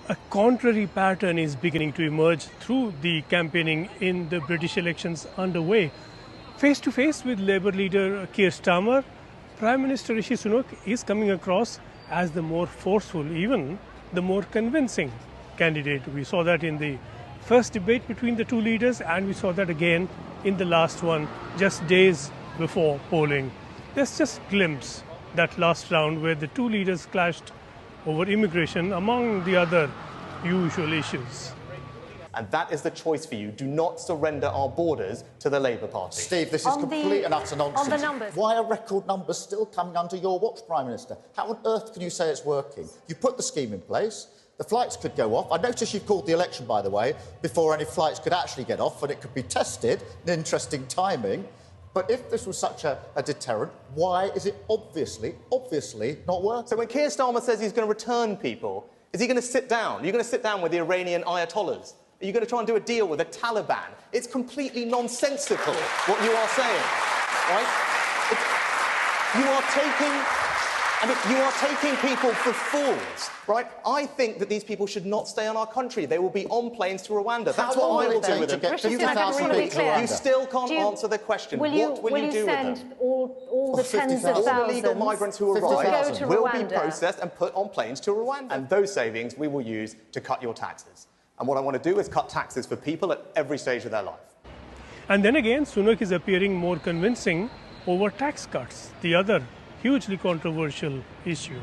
A contrary pattern is beginning to emerge through the campaigning in the British elections underway. Face to face with Labour leader Keir Starmer, Prime Minister Rishi Sunak is coming across as the more forceful, even the more convincing candidate. We saw that in the first debate between the two leaders, and we saw that again in the last one just days before polling. There's just a glimpse that last round where the two leaders clashed over immigration, among the other usual issues. And that is the choice for you. Do not surrender our borders to the Labour Party. Steve, this is complete and utter nonsense. On the numbers. Why are record numbers still coming under your watch, Prime Minister? How on earth can you say it's working? You put the scheme in place, the flights could go off. I notice you've called the election, by the way, before any flights could actually get off, and it could be tested, an interesting timing. But if this was such a deterrent, why is it obviously not working? So when Keir Starmer says he's going to return people, is he going to sit down? Are you going to sit down with the Iranian Ayatollahs? Are you going to try and do a deal with the Taliban? It's completely nonsensical what you are saying, right? You are taking people for fools, right? I think that these people should not stay in our country. They will be on planes to Rwanda. That's what I will do with them. You still can't answer the question. What will you do with them? Send all the tens of All thousands the illegal migrants who arrive will be processed and put on planes to Rwanda. And those savings we will use to cut your taxes. And what I want to do is cut taxes for people at every stage of their life. And then again, Sunak is appearing more convincing over tax cuts, the other hugely controversial issue.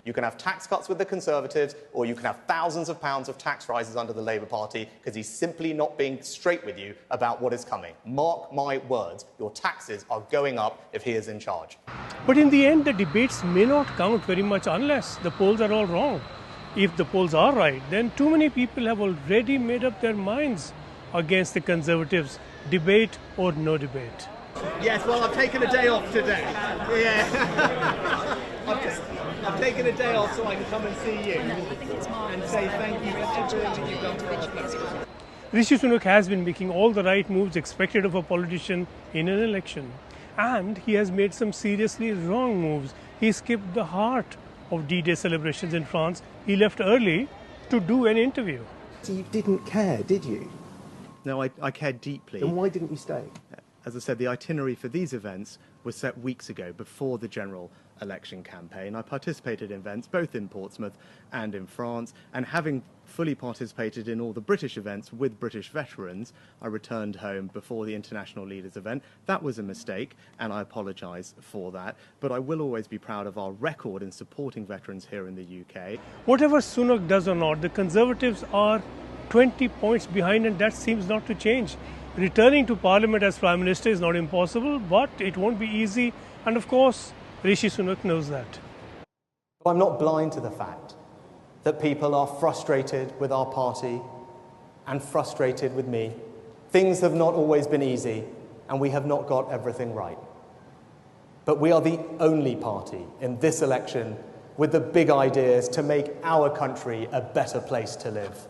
You can have tax cuts with the Conservatives, or you can have thousands of pounds of tax rises under the Labour Party, because he's simply not being straight with you about what is coming. Mark my words, your taxes are going up if he is in charge. But in the end, the debates may not count very much unless the polls are all wrong. If the polls are right, then too many people have already made up their minds against the Conservatives, debate or no debate. Yes, well, I've taken a day off today. Yeah. I've taken a day off so I can come and see you and say thank you for everything that you've done for our country. Rishi Sunak has been making all the right moves expected of a politician in an election. And he has made some seriously wrong moves. He skipped the heart of D-Day celebrations in France. He left early to do an interview. So you didn't care, did you? No, I cared deeply. Then why didn't you stay? As I said, the itinerary for these events was set weeks ago, before the general election campaign. I participated in events both in Portsmouth and in France, and having fully participated in all the British events with British veterans, I returned home before the International Leaders event. That was a mistake, and I apologise for that. But I will always be proud of our record in supporting veterans here in the UK. Whatever Sunak does or not, the Conservatives are 20 points behind, and that seems not to change. Returning to Parliament as Prime Minister is not impossible, but it won't be easy. And of course, Rishi Sunak knows that. I'm not blind to the fact that people are frustrated with our party and frustrated with me. Things have not always been easy, and we have not got everything right. But we are the only party in this election with the big ideas to make our country a better place to live.